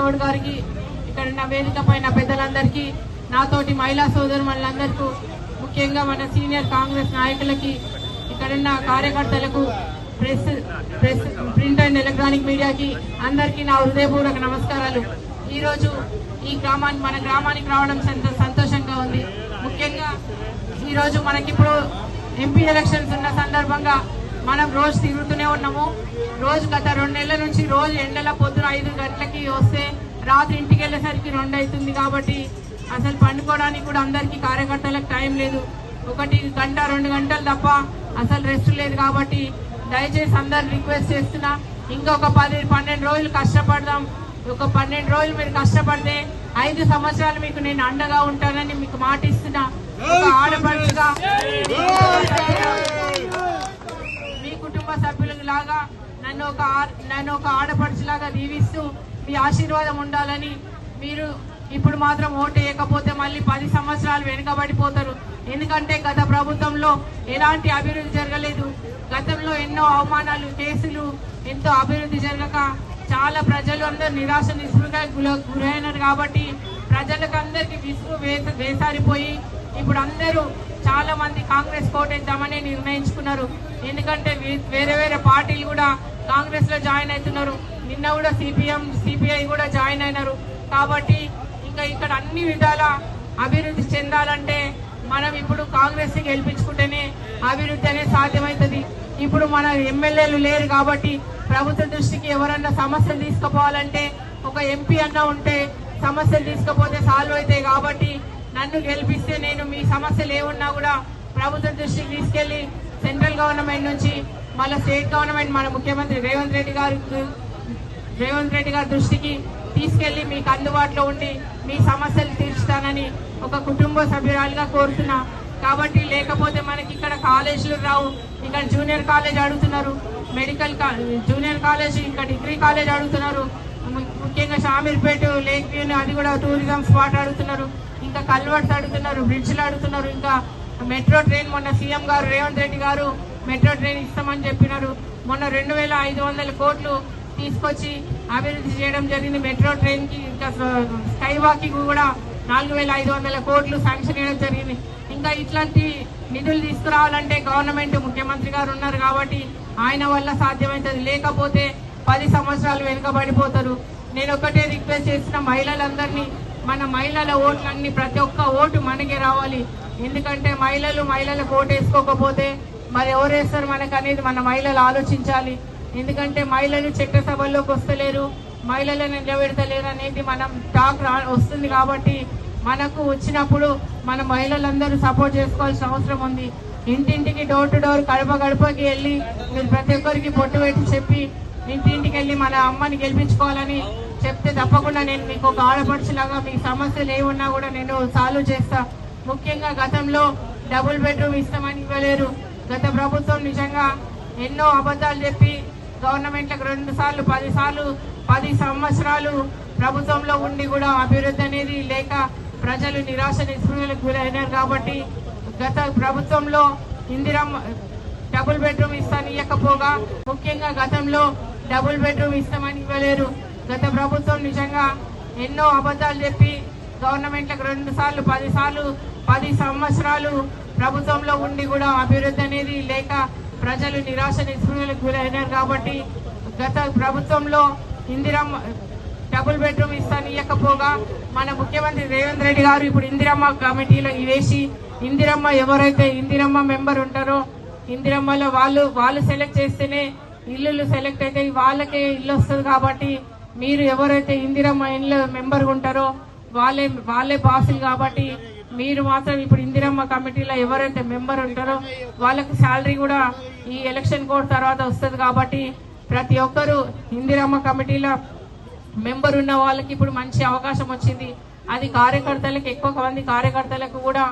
గౌడ్ గారికి, ఇక్కడ నా వేదిక పైన పెద్దలందరికీ, నాతోటి మహిళా సోదరులందరికీ, ముఖ్యంగా మన సీనియర్ కాంగ్రెస్ నాయకులకి, ఇక్కడున్న కార్యకర్తలకు, ప్రింట్ అండ్ ఎలక్ట్రానిక్ మీడియాకి అందరికీ నా హృదయపూర్వక నమస్కారాలు. ఈరోజు మన గ్రామానికి రావడం సంతోషంగా ఉంది. ముఖ్యంగా ఈరోజు మనకిప్పుడు ఎంపీ ఎలక్షన్స్ ఉన్న సందర్భంగా మనం రోజు తిరుగుతూనే ఉన్నాము. రోజు గత 2 నెలల నుంచి రోజు ఎండల పొద్దున 5 గంటలకి వస్తే రాత్రి ఇంటికి వెళ్ళేసరికి 2 అవుతుంది. కాబట్టి అసలు పండుకోవడానికి కూడా అందరికీ కార్యకర్తలకు టైం లేదు. 1 గంట 2 గంటలు తప్ప అసలు రెస్ట్ లేదు. కాబట్టి దయచేసి అందరు రిక్వెస్ట్ చేస్తున్నా, ఇంకొక 10-12 రోజులు కష్టపడదాం. ఒక 12 రోజులు మీరు కష్టపడితే 5 సంవత్సరాలు మీకు నేను అండగా ఉంటానని మీకు మాట ఇస్తున్నా. ఒక ఆడపడుచుగా మీ కుటుంబ సభ్యులలాగా నన్ను ఒక ఆడపడుచులాగా దీవిస్తూ మీ ఆశీర్వాదం ఉండాలని. మీరు ఇప్పుడు మాత్రం ఓటు వేయకపోతే మళ్ళీ 10 సంవత్సరాలు వెనుకబడిపోతారు. ఎందుకంటే గత ప్రభుత్వంలో ఎలాంటి అభివృద్ధి జరగలేదు. గతంలో ఎన్నో అవమానాలు, కేసులు, ఎంతో అభివృద్ధి జరగక చాలా ప్రజలు అందరూ నిరాశ నిస్పృహకు గురైనారు. కాబట్టి ప్రజలకు అందరికీ విసుగు వేసారిపోయి ఇప్పుడు అందరూ చాలా మంది కాంగ్రెస్ కోటేద్దామని నిర్ణయించుకున్నారు. ఎందుకంటే వేరే వేరే పార్టీలు కూడా కాంగ్రెస్ లో జాయిన్ అవుతున్నారు. నిన్న కూడా సిపిఐ కూడా జాయిన్ అయినారు. కాబట్టి ఇంకా ఇక్కడ అన్ని విధాల అభివృద్ధి చెందాలంటే మనం ఇప్పుడు కాంగ్రెస్ ని గెలిపించుకుంటేనే అభివృద్ధి అనేది సాధ్యమవుతుంది. ఇప్పుడు మన ఎమ్మెల్యేలు లేరు కాబట్టి ప్రభుత్వ దృష్టికి ఎవరన్నా సమస్యలు తీసుకుపోవాలంటే ఒక ఎంపీ అన్నా ఉంటే సమస్యలు తీసుకుపోతే సాల్వ్ అవుతాయి. కాబట్టి నన్ను గెలిపిస్తే నేను మీ సమస్యలు ఏమున్నా కూడా ప్రభుత్వ దృష్టికి తీసుకెళ్లి సెంట్రల్ గవర్నమెంట్ నుంచి మళ్ళీ స్టేట్ గవర్నమెంట్ మన ముఖ్యమంత్రి రేవంత్ రెడ్డి గారి దృష్టికి తీసుకెళ్లి మీకు అందుబాటులో ఉండి మీ సమస్యలు తీర్చుతానని ఒక కుటుంబ సభ్యురాలుగా కోరుతున్నా. కాబట్టి లేకపోతే మనకి ఇక్కడ కాలేజీలు రావు. ఇక్కడ జూనియర్ కాలేజ్ అడుగుతున్నారు, జూనియర్ కాలేజ్, ఇంకా డిగ్రీ కాలేజ్ అడుగుతున్నారు. ముఖ్యంగా షామీర్పేట, లేక్ వ్యూ అది కూడా టూరిజం స్పాట్ అడుగుతున్నారు. ఇంకా కల్వర్ట్స్ అడుగుతున్నారు, బ్రిడ్జ్లు అడుగుతున్నారు. ఇంకా మెట్రో ట్రైన్ మొన్న సీఎం గారు రేవంత్ రెడ్డి గారు మెట్రో ట్రైన్ ఇస్తామని చెప్పినారు. మొన్న 2500 కోట్లు తీసుకొచ్చి అభివృద్ధి చేయడం జరిగింది మెట్రో ట్రైన్ కి. ఇంకా స్కై వాక్ కూడా 4500 కోట్లు శాంక్షన్ చేయడం జరిగింది. ఇంకా ఇట్లాంటి నిధులు తీసుకురావాలంటే గవర్నమెంట్ ముఖ్యమంత్రి గారు ఉన్నారు కాబట్టి ఆయన వల్ల సాధ్యమవుతుంది. లేకపోతే 10 సంవత్సరాలు వెనుకబడిపోతారు. నేను ఒకటే రిక్వెస్ట్ చేసిన మహిళలందరినీ, మన మహిళల ఓట్లన్నీ ప్రతి ఒక్క ఓటు మనకే రావాలి. ఎందుకంటే మహిళలకు ఓటు వేసుకోకపోతే మరి ఎవరు వేస్తారు మనకు అనేది మన మహిళలు ఆలోచించాలి. ఎందుకంటే మహిళలు చట్టసభల్లోకి వస్తలేరు, మహిళలను నిలబెడతలేరు అనేది మనం టాక్ వస్తుంది. కాబట్టి మనకు వచ్చినప్పుడు మన మహిళలందరూ సపోర్ట్ చేసుకోవాల్సిన అవసరం ఉంది. ఇంటింటికి డోర్ టు డోర్ గడపకి వెళ్ళి మీరు ప్రతి ఒక్కరికి పొట్టు పెట్టి చెప్పి ఇంటింటికి వెళ్ళి మన అమ్మని గెలిపించుకోవాలని చెప్తే తప్పకుండా నేను మీకు ఒక ఆడపడుచులాగా మీ సమస్యలు ఏమున్నా కూడా నేను సాల్వ్ చేస్తా. ముఖ్యంగా గతంలో డబుల్ బెడ్రూమ్ ఇస్తామని ఇవ్వలేరు. గత ప్రభుత్వం నిజంగా ఎన్నో అబద్ధాలు చెప్పి గవర్నమెంట్లకు 2 సార్లు 10 సంవత్సరాలు ప్రభుత్వంలో ఉండి కూడా అభివృద్ధి అనేది లేక ప్రజలు నిరాశ నిస్పృహలకు గురైనారు. కాబట్టి గత ప్రభుత్వంలో ఇందిరమ్మ డబుల్ బెడ్రూమ్ ఇవ్వకపోగా, ముఖ్యంగా గతంలో డబుల్ బెడ్రూమ్ ఇస్తామని ఇవ్వలేరు. గత ప్రభుత్వం నిజంగా ఎన్నో అబద్ధాలు చెప్పి గవర్నమెంట్లకు 2 సార్లు 10 సంవత్సరాలు ప్రభుత్వంలో ఉండి కూడా అభివృద్ధి అనేది లేక ప్రజలు నిరాశ నిస్పృహలకు గురైనారు. కాబట్టి గత ప్రభుత్వంలో ఇందిరమ్మ డబుల్ బెడ్రూమ్ ఇవ్వకపోగా మన ముఖ్యమంత్రి రేవంత్ రెడ్డి గారు ఇప్పుడు ఇందిరమ్మ కమిటీలో వేసి ఇందిరమ్మ ఎవరైతే ఇందిరమ్మ మెంబర్ ఉంటారో ఇందిరమ్మలో వాళ్ళు సెలెక్ట్ చేస్తేనే ఇల్లు సెలెక్ట్ అయితే వాళ్ళకే ఇల్లు వస్తుంది. కాబట్టి మీరు ఎవరైతే ఇందిరమ్మ ఇల్లు మెంబర్ ఉంటారో వాళ్ళే బాసులు. కాబట్టి మీరు మాత్రం ఇప్పుడు ఇందిరమ్మ కమిటీలో ఎవరైతే మెంబర్ ఉంటారో వాళ్ళకి శాలరీ కూడా ఈ ఎలక్షన్ కోడ్ తర్వాత వస్తుంది. కాబట్టి ప్రతి ఒక్కరు ఇందిరమ్మ కమిటీలో మెంబర్ ఉన్న వాళ్ళకి ఇప్పుడు మంచి అవకాశం వచ్చింది. అది కార్యకర్తలకు ఎక్కువ మంది కార్యకర్తలకు కూడా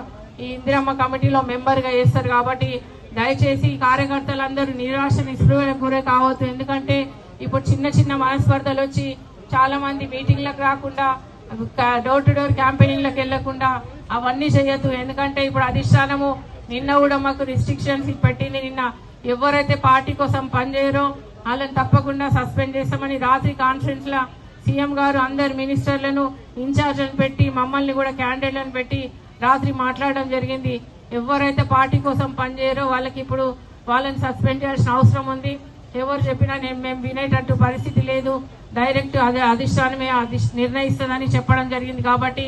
ఈ ఇందిరమ్మ కమిటీలో మెంబర్ గా చేస్తారు. కాబట్టి దయచేసి కార్యకర్తలందరూ నిరాశ నిస్పృహలకు గురి కావద్దు. ఎందుకంటే ఇప్పుడు చిన్న మనస్పర్ధలు వచ్చి చాలా మంది మీటింగ్లకు రాకుండా, డోర్ టు డోర్ క్యాంపెయినింగ్లకు వెళ్లకుండా అవన్నీ చేయొద్దు. ఎందుకంటే ఇప్పుడు అధిష్టానము నిన్న కూడా మాకు రిస్ట్రిక్షన్స్ పెట్టింది. నిన్న ఎవరైతే పార్టీ కోసం పనిచేయరో వాళ్ళని తప్పకుండా సస్పెండ్ చేస్తామని రాత్రి కాన్ఫరెన్స్ లా సీఎం గారు అందరు మినిస్టర్లను ఇన్ఛార్జ్లను పెట్టి మమ్మల్ని కూడా క్యాండిడేట్లను పెట్టి రాత్రి మాట్లాడడం జరిగింది. ఎవరైతే పార్టీ కోసం పనిచేయరో వాళ్ళకి ఇప్పుడు వాళ్ళని సస్పెండ్ చేయాల్సిన అవసరం ఉంది. ఎవరు చెప్పినా మేము వినేటట్టు పరిస్థితి లేదు, డైరెక్ట్ అదే అధిష్టానమే నిర్ణయిస్తుందని చెప్పడం జరిగింది. కాబట్టి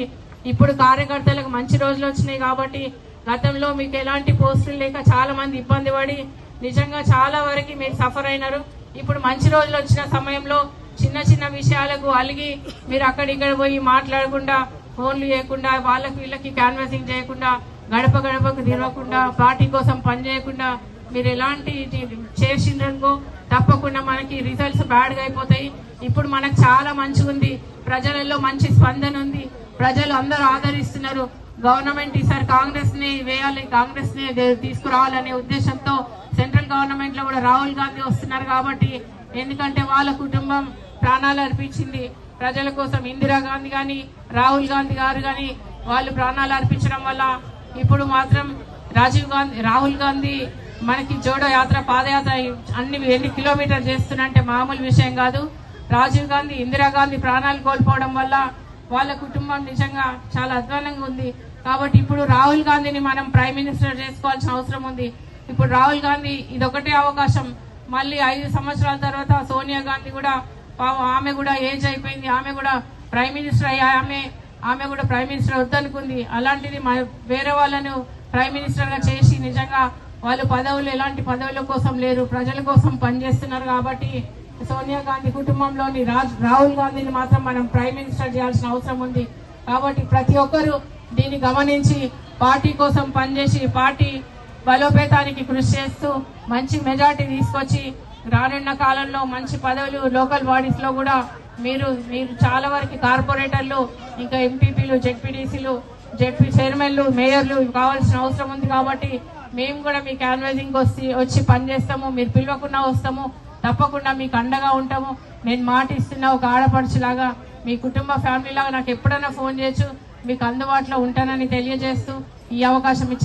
ఇప్పుడు కార్యకర్తలకు మంచి రోజులు వచ్చినాయి. కాబట్టి గతంలో మీకు ఎలాంటి పోస్టులు లేక చాలా మంది ఇబ్బంది పడి నిజంగా చాలా వరకు మీరు సఫర్ అయినారు. ఇప్పుడు మంచి రోజులు వచ్చిన సమయంలో చిన్న చిన్న విషయాలకు అలిగి మీరు అక్కడిక్కడ పోయి మాట్లాడకుండా, ఫోన్లు చేయకుండా, వాళ్ళకి వీళ్ళకి క్యాన్వాసింగ్ చేయకుండా, గడప గడపకు తిరగకుండా, పార్టీ కోసం పనిచేయకుండా మీరు ఎలాంటి చేసిండ్రనుకో తప్పకుండా మనకి రిజల్ట్స్ బ్యాడ్గా అయిపోతాయి. ఇప్పుడు మనకు చాలా మంచిగా ఉంది, ప్రజలలో మంచి స్పందన ఉంది, ప్రజలు అందరూ ఆదరిస్తున్నారు. గవర్నమెంట్ ఈసారి కాంగ్రెస్ ని వేయాలి, కాంగ్రెస్ ని తీసుకురావాలనే ఉద్దేశంతో సెంట్రల్ గవర్నమెంట్ లో కూడా రాహుల్ గాంధీ వస్తున్నారు. కాబట్టి ఎందుకంటే వాళ్ళ కుటుంబం ప్రాణాలు అర్పించింది ప్రజల కోసం. ఇందిరాగాంధీ గాని రాహుల్ గాంధీ గారు గాని వాళ్ళు ప్రాణాలు అర్పించడం వల్ల ఇప్పుడు మాత్రం రాహుల్ గాంధీ మనకి జోడో యాత్ర, పాదయాత్ర ఎన్ని కిలోమీటర్లు చేస్తున్నంటే మామూలు విషయం కాదు. రాజీవ్ గాంధీ, ఇందిరాగాంధీ ప్రాణాలు కోల్పోవడం వల్ల వాళ్ళ కుటుంబం నిజంగా చాలా అధ్వానంగా ఉంది. కాబట్టి ఇప్పుడు రాహుల్ గాంధీని మనం ప్రైమ్ మినిస్టర్ చేసుకోవాల్సిన అవసరం ఉంది. ఇప్పుడు రాహుల్ గాంధీ ఇదొకటే అవకాశం. మళ్ళీ 5 సంవత్సరాల తర్వాత సోనియా గాంధీ కూడా ఆమె కూడా ఏజ్ అయిపోయింది, ఆమె కూడా ప్రైమ్ మినిస్టర్ అయ్యి ఆమె కూడా ప్రైమ్ మినిస్టర్ వద్దనుకుంది. అలాంటిది వేరే వాళ్ళను ప్రైమ్ మినిస్టర్ గా చేసి నిజంగా వాళ్ళు పదవులు ఎలాంటి పదవుల కోసం లేరు, ప్రజల కోసం పనిచేస్తున్నారు. కాబట్టి సోనియా గాంధీ కుటుంబంలోని రాహుల్ గాంధీని మాత్రం మనం ప్రైమ్ మినిస్టర్ చేయాల్సిన అవసరం ఉంది. కాబట్టి ప్రతి ఒక్కరూ దీన్ని గమనించి పార్టీ కోసం పనిచేసి పార్టీ బలోపేతానికి కృషి చేస్తూ మంచి మెజార్టీ తీసుకొచ్చి రానున్న కాలంలో మంచి పదవులు లోకల్ బాడీస్ లో కూడా మీరు చాలా వరకు కార్పొరేటర్లు, ఇంకా ఎంపీపీలు, జెడ్పీటీసీలు, జెడ్పీ చైర్మన్లు, మేయర్లు కావాల్సిన అవసరం ఉంది. కాబట్టి మేము కూడా మీ క్యాన్వాసింగ్ వచ్చి పనిచేస్తాము. మీరు పిలవకుండా వస్తాము, తప్పకుండా మీకు అండగా ఉంటాము. నేను మాట ఇస్తున్నా, ఒక ఆడపడుచులాగా మీ కుటుంబ ఫ్యామిలీ లాగా నాకు ఎప్పుడైనా ఫోన్ చేయొచ్చు, మీకు అందుబాటులో ఉంటానని తెలియజేస్తూ ఈ అవకాశం